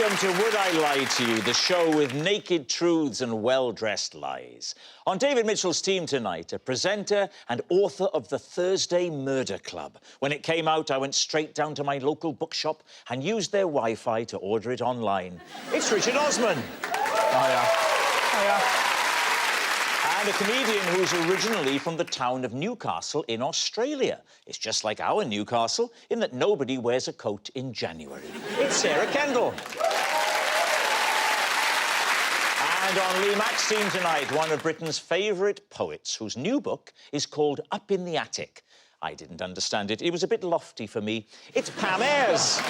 Welcome to Would I Lie to You, the show with naked truths and well-dressed lies. On David Mitchell's team tonight, a presenter and author of The Thursday Murder Club. When it came out, I went straight down to my local bookshop and used their Wi-Fi to order it online. It's Richard Osman. Hiya. Hiya. And a comedian who's originally from the town of Newcastle in Australia. It's just like our Newcastle in that nobody wears a coat in January. It's Kendall. And on Lee Mack's team tonight, one of Britain's favourite poets, whose new book is called Up in the Attic. I didn't understand it. It was a bit lofty for me. It's Pam Ayres.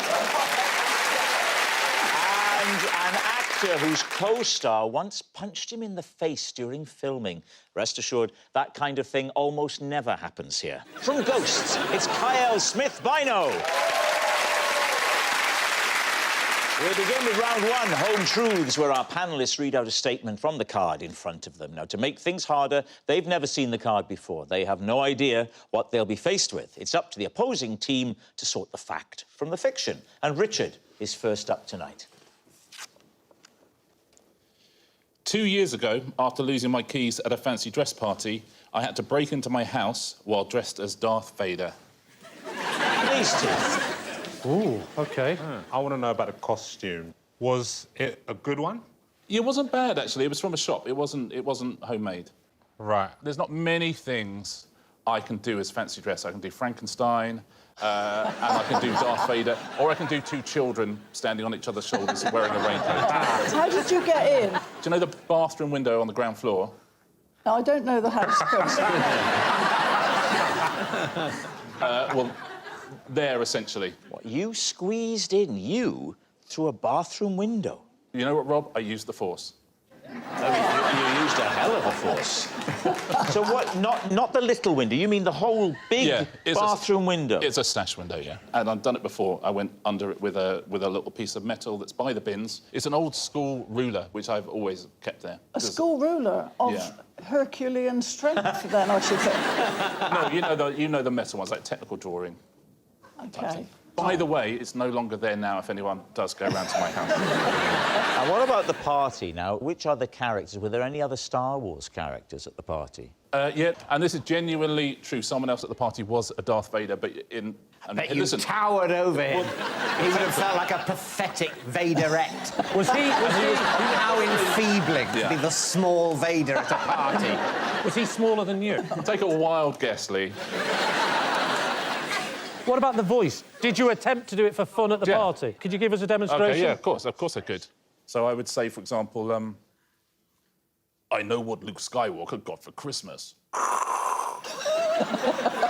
And an actor whose co-star once punched him in the face during filming. Rest assured, that kind of thing almost never happens here. From Ghosts, it's Kiell Smith-Bynoe. We begin with round one, Home Truths, where our panellists read out a statement from the card in front of them. Now, to make things harder, they've never seen the card before. They have no idea what they'll be faced with. It's up to the opposing team to sort the fact from the fiction. And Richard is first up tonight. 2 years ago, after losing my keys at a fancy dress party, I had to break into my house while dressed as Darth Vader. These two. Ooh, OK. I want to know about the costume. Was it a good one? It wasn't bad, actually. It was from a shop. It wasn't homemade. Right. There's not many things I can do as fancy dress. I can do Frankenstein, and I can do Darth Vader, or I can do two children standing on each other's shoulders wearing a raincoat. How did you get in? Do you know the bathroom window on the ground floor? No, I don't know the house person. Well, there, essentially. What, you squeezed in, you, through a bathroom window? You know what, Rob? I used the Force. You used a hell of a force. So what, not the little window, you mean the whole big bathroom window? It's a stash window, yeah. And I've done it before. I went under it with a little piece of metal that's by the bins. It's an old school ruler, which I've always kept there. A school ruler of Herculean strength, then, I should say. No, you know the metal ones, like technical drawing. OK. By the way, it's no longer there now if anyone does go around to my house. And what about the party now? Which other characters? Were there any other Star Wars characters at the party? Yeah, and this is genuinely true. Someone else at the party was a Darth Vader, but in... Bet you towered over him. He would have felt like a pathetic Vaderette. Was he how enfeebling to be the small Vader at a party? Was he smaller than you? Take a wild guess, Lee. What about the voice? Did you attempt to do it for fun at the party? Could you give us a demonstration? OK, yeah, of course I could. So I would say, for example, I know what Luke Skywalker got for Christmas.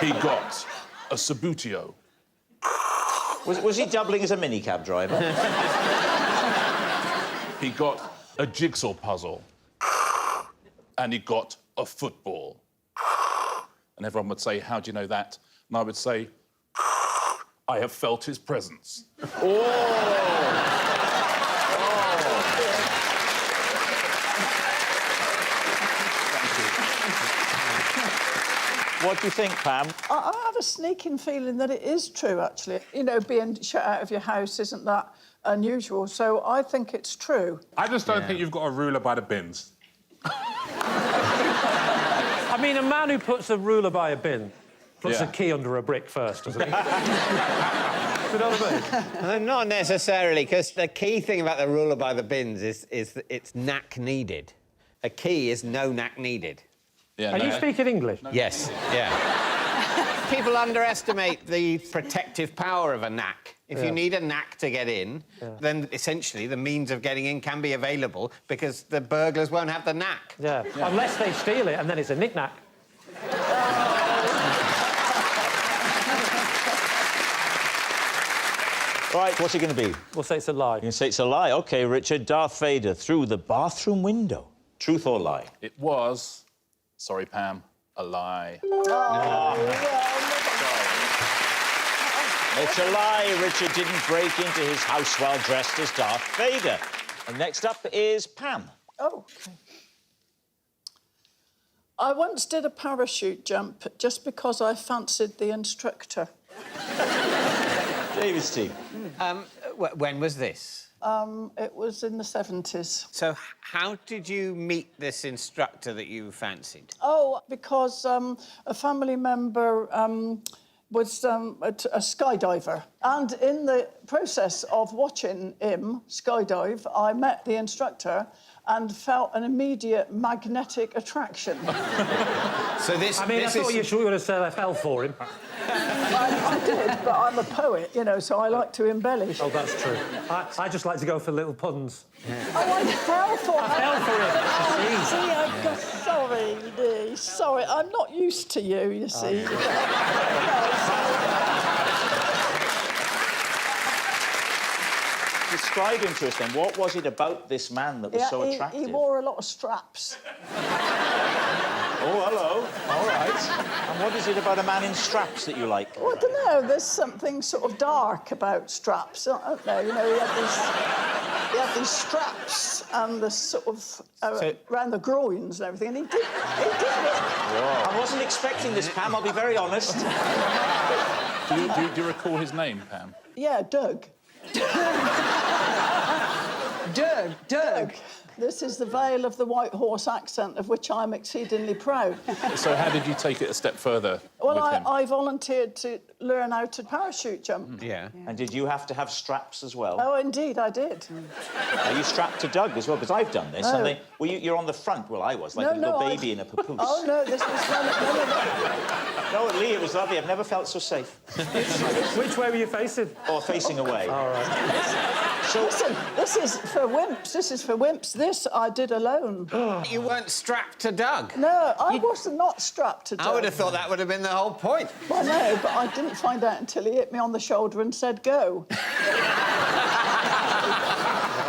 He got a Sabutio. Was he doubling as a minicab driver? He got a jigsaw puzzle. And he got a football. And everyone would say, how do you know that? And I would say, I have felt his presence. What do you think, Pam? I have a sneaking feeling that it is true, actually. You know, being shut out of your house isn't that unusual, so I think it's true. I just don't think you've got a ruler by the bins. I mean, a man who puts a ruler by a bin puts a key under a brick first, doesn't he? You know what I mean? Not necessarily, because the key thing about the ruler by the bins is that it's knack needed. A key is no knack needed. Are you speaking English? No. Yes, yeah. People underestimate the protective power of a knack. If you need a knack to get in, then essentially the means of getting in can be available because the burglars won't have the knack. Yeah. Unless they steal it and then it's a knick-knack. Right, what's it going to be? We'll say it's a lie. You can say it's a lie. OK, Richard, Darth Vader through the bathroom window. Truth or lie? It was, sorry, Pam, a lie. It's a lie. Richard didn't break into his house while dressed as Darth Vader. And next up is Pam. Oh, OK. I once did a parachute jump just because I fancied the instructor. David's team. When was this? It was in the 70s. So how did you meet this instructor that you fancied? Oh, because a family member was a skydiver. And in the process of watching him skydive, I met the instructor and felt an immediate magnetic attraction. So this... I mean, I thought you were going to say I fell for him. I did, but I'm a poet, you know, so I like to embellish. Oh, that's true. I just like to go for little puns. Oh, I fell for him. Fell for him. Oh, see, I've got... Sorry, Lee, sorry. I'm not used to you see. Describe him to us then. What was it about this man that was so attractive? He wore a lot of straps. Oh, hello. All right. And what is it about a man in straps that you like? Well, I don't know. There's something sort of dark about straps. I don't know. You know, he had these straps and the sort of around the groins and everything, and he did it. Whoa. I wasn't expecting this, Pam. I'll be very honest. Do you recall his name, Pam? Yeah, Doug. Doug. This is the Vale of the White Horse accent, of which I'm exceedingly proud. So how did you take it a step further Well, with him? I volunteered to learn how to parachute jump. Yeah. And did you have to have straps as well? Oh, indeed, I did. Are you strapped to Doug as well? Because I've done this. And you're on the front. Well, I was, like a little baby in a papoose. Oh, no, this was No, Lee, it was lovely. I've never felt so safe. Which way were you facing? Or facing away. All right. So, Listen, this is for wimps. This is for wimps. This I did alone. You weren't strapped to Doug? No, I was not strapped to Doug. I would have thought that would have been the whole point. Well, no, but I didn't find out until he hit me on the shoulder and said, go.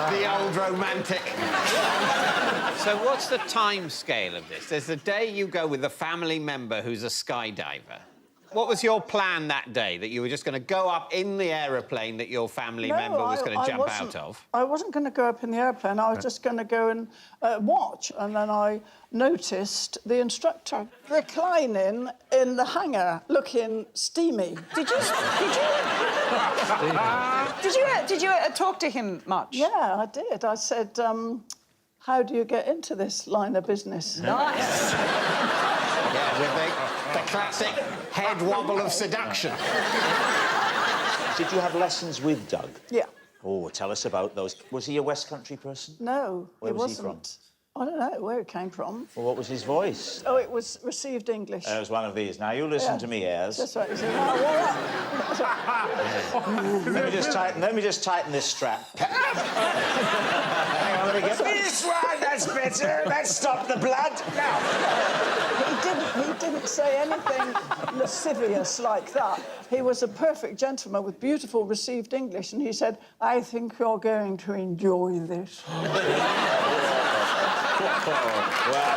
The old romantic. So what's the time scale of this? There's the day you go with a family member who's a skydiver. What was your plan that day? That you were just going to go up in the aeroplane that your family member was going to jump out of? I wasn't going to go up in the airplane. I was just going to go and watch. And then I noticed the instructor reclining in the hangar, looking steamy. Did you talk to him much? Yeah, I did. I said, how do you get into this line of business? Nice. Yeah, with the classic head wobble of seduction. did you have lessons with Doug? Yeah. Oh, tell us about those. Was he a West Country person? No, Where it was he wasn't. I don't know where it came from. Well, what was his voice? Oh, it was received English. It was one of these. Now, you listen to me, Ayres. That's right. He said, oh, well, Let me just tighten this strap. Hang on, let me get this one. That's better. Let's stop the blood. Now. He didn't say anything lascivious like that. He was a perfect gentleman with beautiful received English, and he said, I think you're going to enjoy this. Well,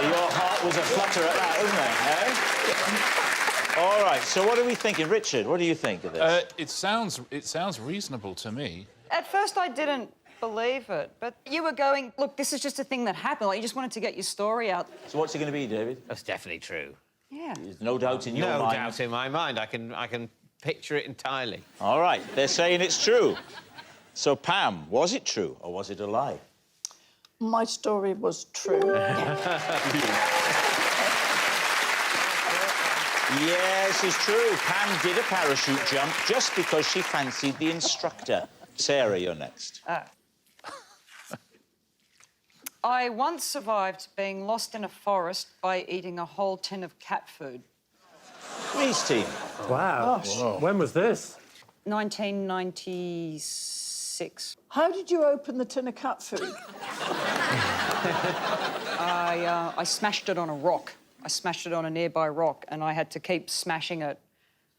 your heart was a flutter at that, wasn't it? Eh? All right. So, what are we thinking, Richard? What do you think of this? It sounds reasonable to me. At first, I didn't believe it, but you were going, look, this is just a thing that happened. Like, you just wanted to get your story out. So, what's it going to be, David? That's definitely true. Yeah. There's no doubt in your mind. No doubt in my mind. I can picture it entirely. All right. They're saying it's true. So, Pam, was it true or was it a lie? My story was true. Yes, it's true. Pam did a parachute jump just because she fancied the instructor. Sarah, you're next. I once survived being lost in a forest by eating a whole tin of cat food. Lee's team. Wow. When was this? 1996. How did you open the tin of cat food? I smashed it on a rock. I smashed it on a nearby rock, and I had to keep smashing it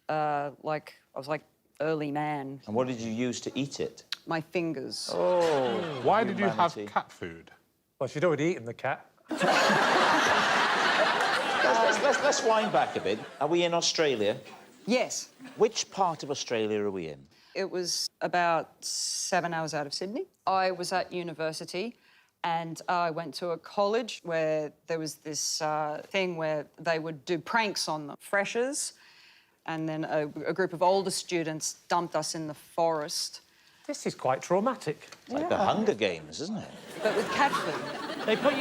like I was like early man. And what did you use to eat it? My fingers. Oh. Why did you have humanity. cat food? Well, she'd already eaten the cat. Let's wind back a bit. Are we in Australia? Yes. Which part of Australia are we in? It was about 7 hours out of Sydney. I was at university and I went to a college where there was this thing where they would do pranks on the freshers, and then a group of older students dumped us in the forest This is quite traumatic. It's like the Hunger Games, isn't it? But with cat food.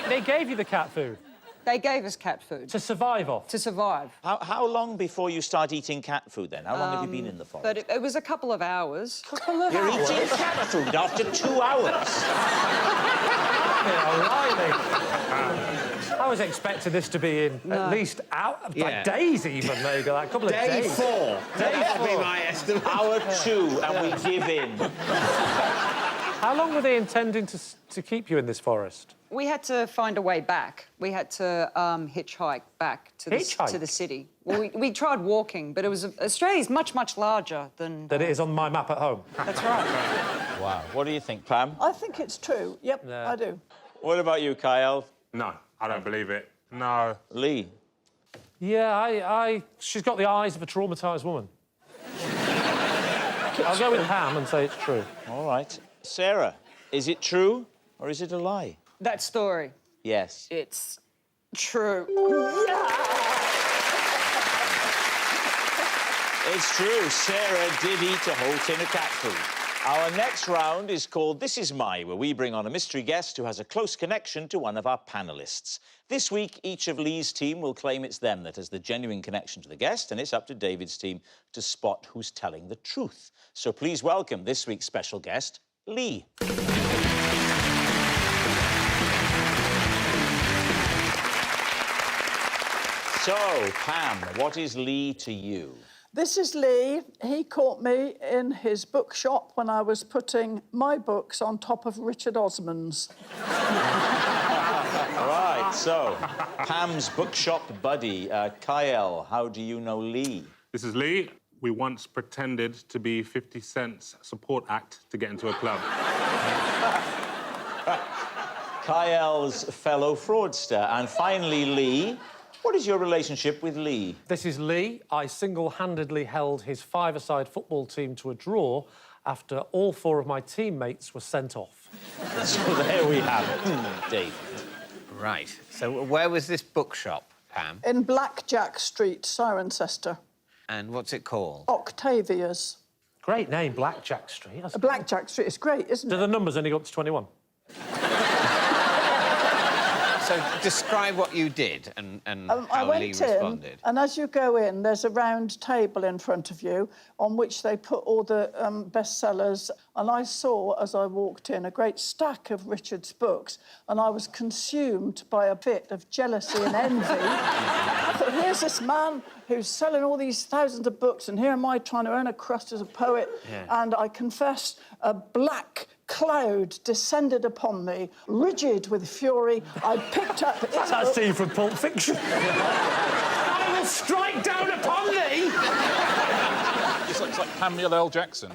They gave you the cat food They gave us cat food. to survive off. To survive. How long before you start eating cat food, then? How long have you been in the forest? But it was a couple of hours. You're eating cat food after 2 hours. I was expecting this to be in at least like days even, maybe, like a couple of Day days. 4. That would be my estimate. Hour 2, and we give in. How long were they intending to keep you in this forest? We had to find a way back. We had to hitchhike back to the city. Well, we tried walking, but Australia's much, much larger than That it is on my map at home. That's right. Wow. What do you think, Pam? I think it's true. Yep, I do. What about you, Kyle? No, I don't believe it. No. Lee? Yeah, she's got the eyes of a traumatised woman. I'll go with Pam and say it's true. All right. Sarah, is it true or is it a lie? That story. Yes. It's true. It's true. Sarah did eat a whole tin of cat food. Our next round is called This Is My, where we bring on a mystery guest who has a close connection to one of our panellists. This week, each of Lee's team will claim it's them that has the genuine connection to the guest, and it's up to David's team to spot who's telling the truth. So please welcome this week's special guest, Lee. So, Pam, what is Lee to you? This is Lee. He caught me in his bookshop when I was putting my books on top of Richard Osman's. All right, so, Pam's bookshop buddy, Kyle, how do you know Lee? This is Lee. We once pretended to be 50 Cent's support act to get into a club. Kyle's fellow fraudster. And finally, Lee, what is your relationship with Lee? This is Lee. I single-handedly held his five-a-side football team to a draw after all 4 of my teammates were sent off. So there we have it. David. Right. So where was this bookshop, Pam? In Blackjack Street, Cirencester. And what's it called? Octavia's. Great name, Blackjack Street. Blackjack Street is great, isn't Do it? the numbers only go up to 21? So describe what you did and I how went Lee responded. in, and as you go in, there's a round table in front of you on which they put all the bestsellers. And I saw, as I walked in, a great stack of Richard's books, and I was consumed by a bit of jealousy and envy. I thought, here's this man who's selling all these thousands of books, and here am I trying to earn a crust as a poet. And I confess, a black cloud descended upon me, rigid with fury. I picked up... That's that scene from Pulp Fiction. I will strike down upon thee! It's like Samuel L. Jackson.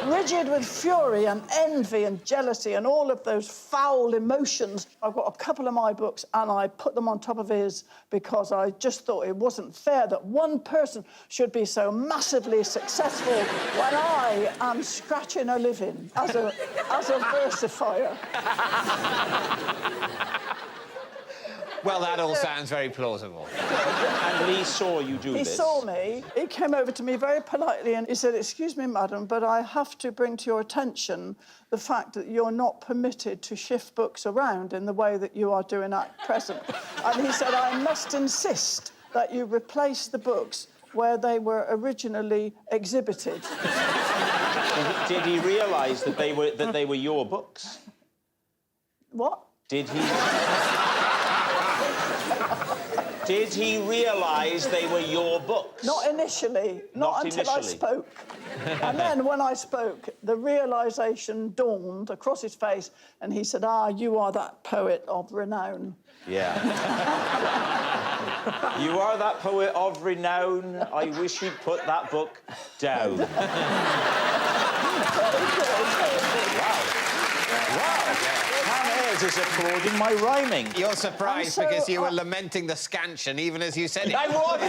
Rigid with fury and envy and jealousy and all of those foul emotions. I've got a couple of my books and I put them on top of his because I just thought it wasn't fair that one person should be so massively successful when I am scratching a living as a versifier. Well, that all sounds very plausible. And Lee saw you do this. He saw me. He came over to me very politely and he said, "Excuse me, madam, but I have to bring to your attention the fact that you're not permitted to shift books around in the way that you are doing at present." And he said, "I must insist that you replace the books where they were originally exhibited." Did he realise that they were your books? What? Did he realise they were your books? Not initially. Not until I spoke. And then when I spoke, the realisation dawned across his face and he said, "Ah, you are that poet of renown." Yeah. You are that poet of renown. I wish you'd put that book down. Wow. Pam Ayres is applauding my rhyming. You're surprised because you were lamenting the scansion even as you said it. I was.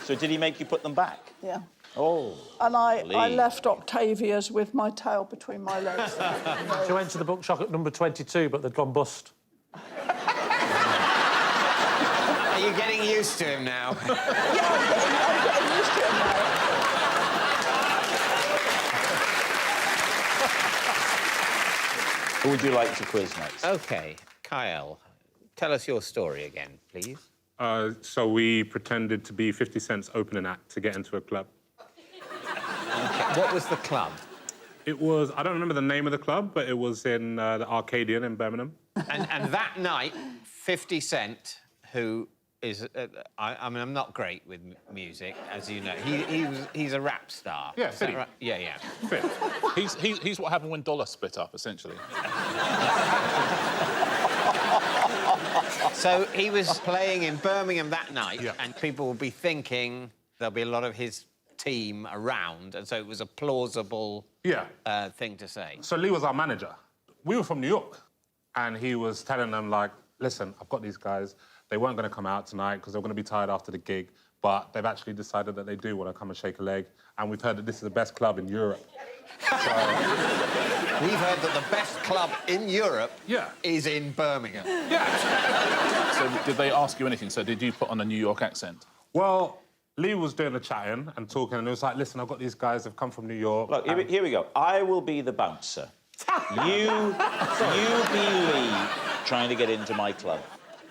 So did he make you put them back? Yeah. Oh. And I Lee. left Octavia's with my tail between my legs. She went to the bookshop at number 22, but they'd gone bust. Are you getting used to him now? Yeah, I'm getting used to it now. Who would you like to quiz next? OK, Kyle, tell us your story again, please. So we pretended to be 50 Cent's opening act to get into a club. OK, what was the club? It was, I don't remember the name of the club, but it was in the Arcadian in Birmingham. And that night, 50 Cent, who is... I mean, I'm not great with music, as you know. He's a rap star. Yeah, Is that 50. right? Yeah, yeah. He's what happened when Dollar split up, essentially. So he was playing in Birmingham that night, Yeah. and people will be thinking there'll be a lot of his team around, and so it was a plausible thing to say. So Lee was our manager. We were from New York, and he was telling them, like, listen, I've got these guys. They weren't going to come out tonight because they were going to be tired after the gig, but they've actually decided that they do want to come and shake a leg, and we've heard that this is the best club in Europe. We've heard that the best club in Europe is in Birmingham. Yeah. So did they ask you anything? So did you put on a New York accent? Well, Lee was doing the chatting and talking, and it was like, listen, I've got these guys, they've come from New York. Look, here we go. I will be the bouncer. you be Lee trying to get into my club.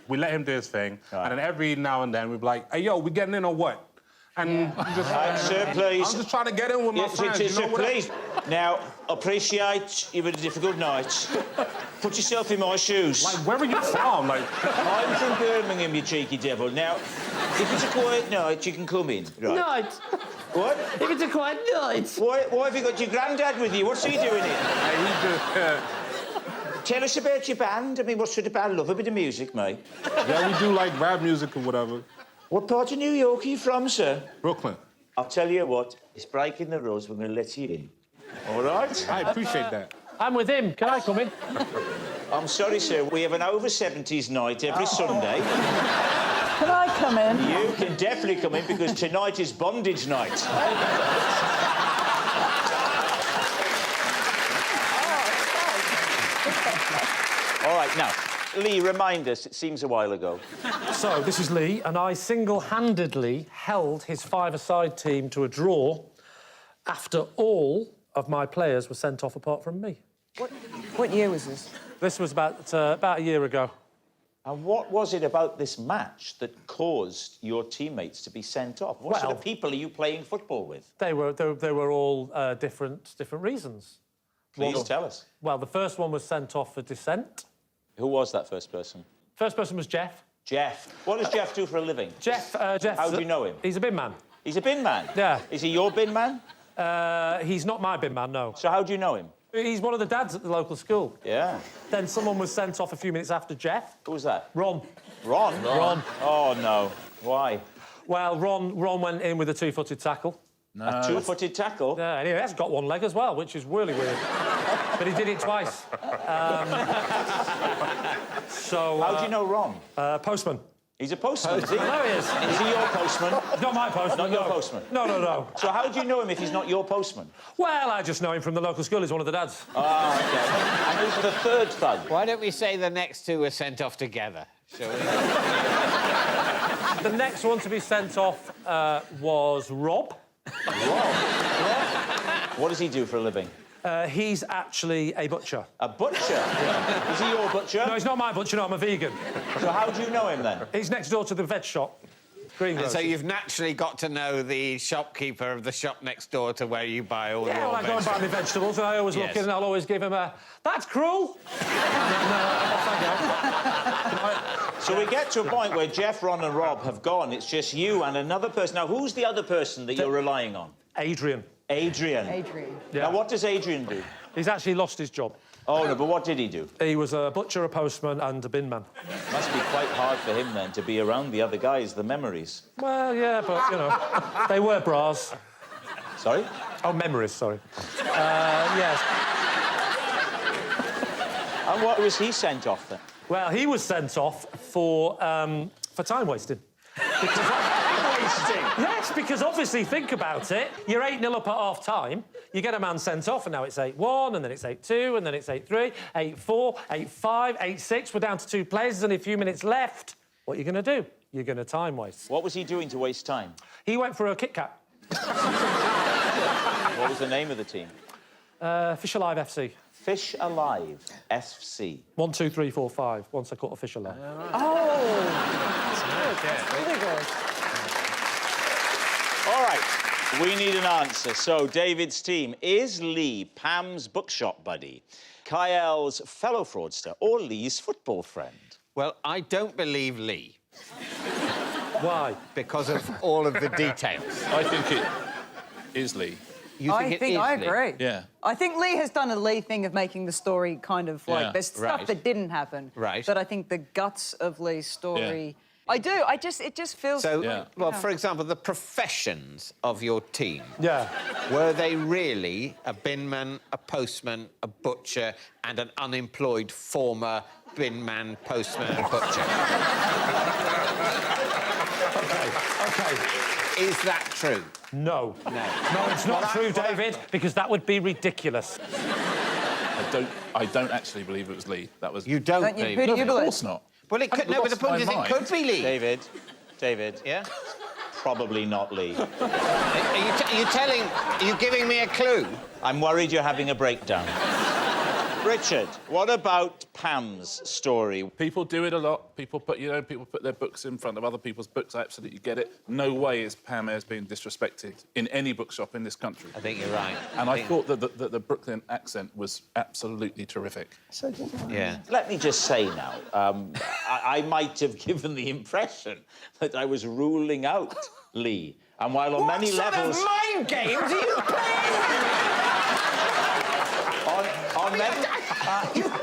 We let him do his thing, and then every now and then we'd be like, hey, yo, we getting in or what? And just, Sir, please. I'm just trying to get in with my friends, you know Sir, what I- please. Now, appreciate you've had a difficult night. Put yourself in my shoes. Like, where are you from? Like, I'm from Birmingham, you cheeky devil. Now, if it's a quiet night, you can come in. Right. Night. What? If it's a quiet night. Why have you got your granddad with you? What's he doing here? Tell us about your band. I mean, what sort of band? Love a bit of music, mate. yeah, we do, like, rap music or whatever. What part of New York are you from, sir? Brooklyn. I'll tell you what, it's breaking the rules. We're going to let you in. All right? I appreciate that. I'm with him. Can I come in? I'm sorry, sir. We have an over-70s night every Sunday. Can I come in? You can definitely come in because tonight is bondage night. All right, now, Lee, remind us, it seems a while ago. So, this is Lee, and I single-handedly held his five-a-side team to a draw after all of my players were sent off apart from me. What year was this? This was about a year ago. And what was it about this match that caused your teammates to be sent off? What sort of people are you playing football with? They were all different reasons. Please tell us. Well, the first one was sent off for dissent. Who was that first person? First person was Jeff. Jeff. What does Jeff do for a living? Jeff. How do you know him? He's a bin man. He's a bin man? Yeah. Is he your bin man? He's not my bin man, no. So how do you know him? He's one of the dads at the local school. Yeah. Then someone was sent off a few minutes after Jeff. Who was that? Ron. Ron? Ron. Oh, no. Why? Well, Ron went in with a two-footed tackle. A two-footed tackle? Yeah, and he has got one leg as well, which is really weird. But he did it twice. So... How do you know Ron? Postman. He's a postman, is he? No, he is. Is he your postman? Not my postman, Not no. your postman? No. So how do you know him if he's not your postman? Well, I just know him from the local school. He's one of the dads. Ah, OK. And who's the third thug? Why don't we say the next two were sent off together, shall we? The next one to be sent off was Rob. What does he do for a living? He's actually a butcher. A butcher? Yeah. Is he your butcher? No, he's not my butcher, no, I'm a vegan. So how do you know him, then? He's next door to the veg shop. And so you've naturally got to know the shopkeeper of the shop next door to where you buy all your Well, I go and buy my vegetables, and I always look in and I'll always give him a... That's cruel! Off I go. So we get to a point where Jeff, Ron and Rob have gone. It's just you and another person. Now, who's the other person that you're relying on? Adrian. Adrian. Yeah. Now, what does Adrian do? He's actually lost his job. Oh, no, but what did he do? He was a butcher, a postman and a bin man. Must be quite hard for him, then, to be around the other guys, the memories. Well, yeah, but, you know, they were bras. Sorry? Oh, memories, sorry. Yes. And what was he sent off, then? Well, he was sent off for time wasting. Yes, because obviously, think about it. You're 8-0 up at half-time, you get a man sent off, and now it's 8-1, and then it's 8-2, and then it's 8-3, 8-4, 8-5, 8-6. We're down to 2 players, and a few minutes left. What are you going to do? You're going to time waste. What was he doing to waste time? He went for a Kit Kat. What was the name of the team? Fish Alive FC. Fish Alive FC. 1, 2, 3, 4, 5. Once I caught a fish alive. Really good. All right, we need an answer. So, David's team, is Lee Pam's bookshop buddy, Kiell's fellow fraudster, or Lee's football friend? Well, I don't believe Lee Why? because of all of the details. I think it is Lee. You think it is I Lee? agree. Yeah. I think Lee has done a Lee thing of making the story kind of like Yeah. there's stuff Right. that didn't happen. Right. But I think the guts of Lee's story. I do. It just feels. So, Yeah. well, for example, the professions of your team. Yeah. Were they really a binman, a postman, a butcher, and an unemployed former binman, postman, and butcher? OK. Is that true? No. No. No, it's not true, David, because that would be ridiculous. I don't actually believe it was Lee. That was... You don't Don't you? believe Who do it? you Of believe? course not. Well, it could, I've no, but the lost point my is, it mind. could be Lee. David, Yeah? probably not Lee. Are you giving me a clue? I'm worried you're having a breakdown. Richard, what about Pam's story? People do it a lot. People put their books in front of other people's books. I absolutely get it. No way is Pam Ayres being disrespected in any bookshop in this country. I think you're right. And I thought that the Brooklyn accent was absolutely terrific. So did I. Yeah. Let me just say now, I might have given the impression that I was ruling out Lee. And while on many levels... mind games are you playing? on many...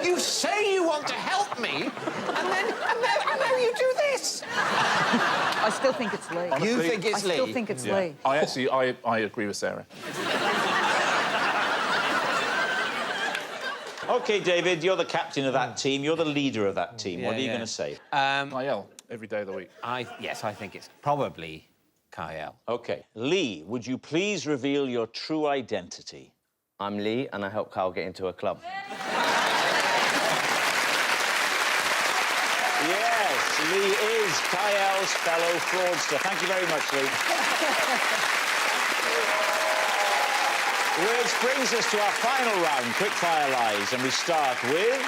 You say you want to help me, and then you do this. I still think it's Lee. You think I it's Lee? still think it's Yeah. Lee. I agree with Sarah. OK, David, you're the captain of that team. You're the leader of that team. What are you yeah. going to say? Kiell, every day of the week. Yes, I think it's probably Kiell. OK. Lee, would you please reveal your true identity? I'm Lee, and I helped Kyle get into a club. Yes, Lee is Kiell's fellow fraudster. Thank you very much, Lee. Which brings us to our final round, quickfire lies, and we start with...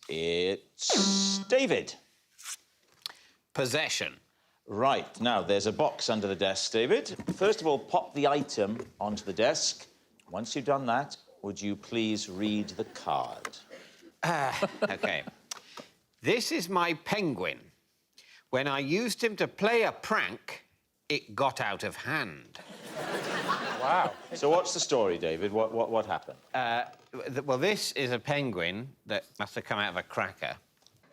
It's David. Possession. Right, now, there's a box under the desk, David. First of all, pop the item onto the desk. Once you've done that, would you please read the card? OK. This is my penguin. When I used him to play a prank, it got out of hand. Wow. So what's the story, David? What happened? Well, this is a penguin that must have come out of a cracker.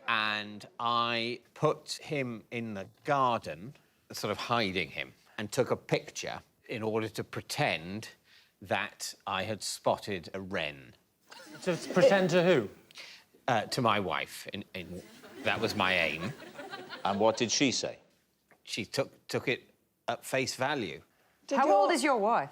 And I put him in the garden, sort of hiding him, and took a picture in order to pretend that I had spotted a wren. To pretend to who? To my wife. That was my aim. And what did she say? She took it at face value. How old is your wife?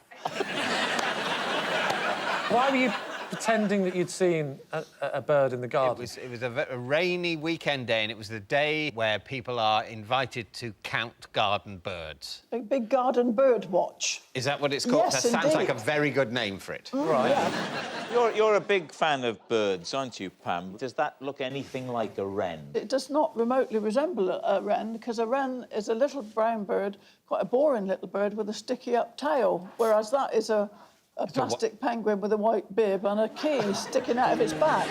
Why were you pretending that you'd seen a bird in the garden? It was a rainy weekend day, and it was the day where people are invited to count garden birds. A big garden bird watch. Is that what it's called? Yes, That sounds like a indeed. very good name for it. Right. Yeah. You're a big fan of birds, aren't you, Pam? Does that look anything like a wren? It does not remotely resemble a wren, because a wren is a little brown bird, quite a boring little bird with a sticky-up tail, whereas that is a plastic penguin with a white bib and a key sticking out of its back.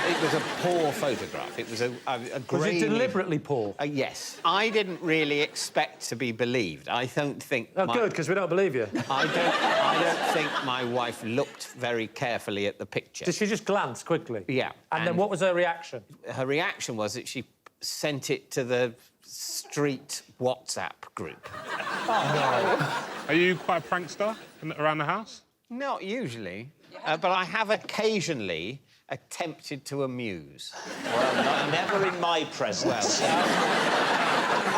It was a poor photograph. It was a Was grainy... it deliberately poor? Yes. I didn't really expect to be believed. I don't think... Oh, good, because we don't believe you. I don't think my wife looked very carefully at the picture. Did she just glance quickly? Yeah. And then what was her reaction? Her reaction was that she sent it to the street WhatsApp group. Are you quite a prankster around the house? Not usually, but I have occasionally attempted to amuse. Well, never in my presence.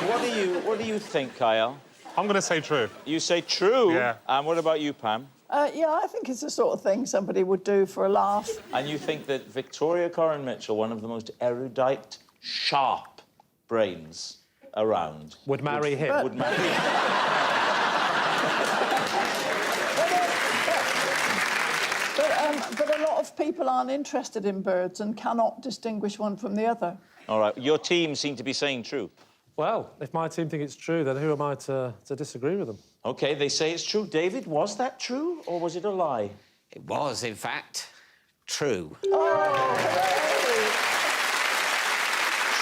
What do you think, Kiell? I'm going to say true. You say true? Yeah. And what about you, Pam? Yeah, I think it's the sort of thing somebody would do for a laugh. And you think that Victoria Coren Mitchell, one of the most erudite, sharp brains around... Would marry him? Would marry him. But a lot of people aren't interested in birds and cannot distinguish one from the other. All right, your team seem to be saying true. Well, if my team think it's true, then who am I to disagree with them? OK, they say it's true. David, was that true or was it a lie? It was, in fact, true.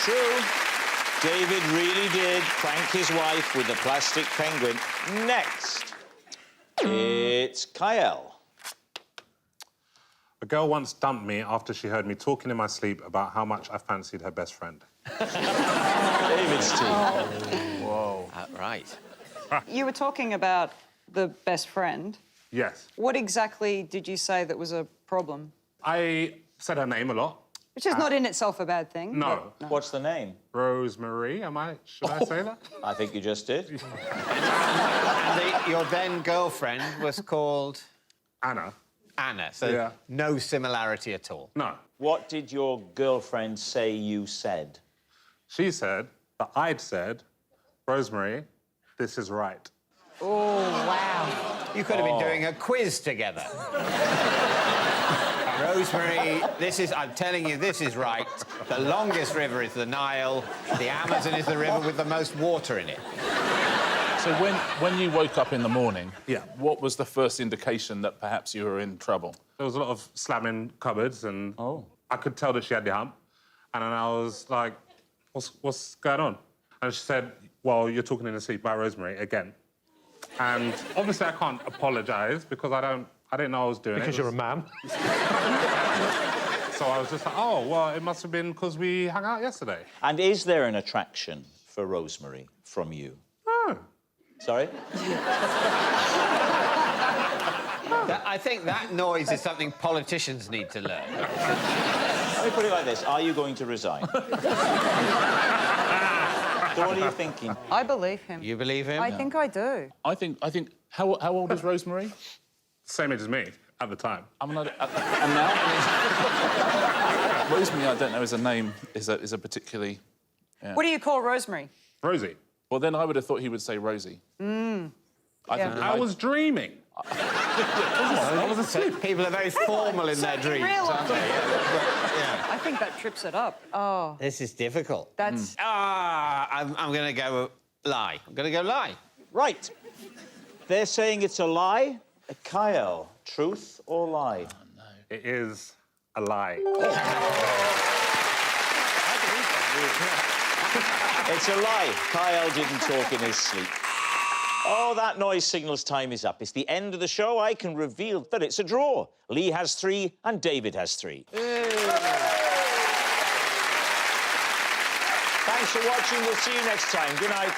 True. David really did prank his wife with a plastic penguin. Next, it's Kiell. A girl once dumped me after she heard me talking in my sleep about how much I fancied her best friend. David's team. Whoa. Right. You were talking about the best friend. Yes. What exactly did you say that was a problem? I said her name a lot. Which is not in itself a bad thing. No. What's the name? Rosemary, should I say that? I think you just did. And your then girlfriend was called Anna. Anna, so Yeah. no similarity at all. No. What did your girlfriend say you said? She said that I'd said, Rosemary, this is right. Oh, wow. You could have been doing a quiz together. Rosemary, I'm telling you, this is right. The longest river is the Nile. The Amazon is the river with the most water in it. So when you woke up in the morning, Yeah. what was the first indication that perhaps you were in trouble? There was a lot of slamming cupboards, and I could tell that she had the hump. And then I was like, what's going on? And she said, well, you're talking in your sleep about Rosemary again. And obviously I can't apologise because I didn't know I was doing it. Because you're a man. So I was just like, oh, well, it must have been because we hung out yesterday. And is there an attraction for Rosemary from you? Oh. Sorry? I think that noise is something politicians need to learn. Let me put it like this. Are you going to resign? So what are you thinking? I believe him. You believe him? I think I do. I think. How old is Rosemary? Same age as me at the time. I'm not. And now, Rosemary, I don't know, as a name is a particularly. Yeah. What do you call Rosemary? Rosie. Well, then I would have thought he would say Rosie. I was dreaming. I was asleep. People are very formal in their dreams, Real. aren't they? I think that trips it up. Oh, This is difficult. that's... I'm going to go lie. I'm going to go lie. Right. They're saying it's a lie. Kiell, truth or lie? It is a lie. It's a lie. Kiell didn't talk in his sleep. Oh, that noise signals time is up. It's the end of the show. I can reveal that it's a draw. Lee has 3 and David has 3. Thanks for watching. We'll see you next time. Good night.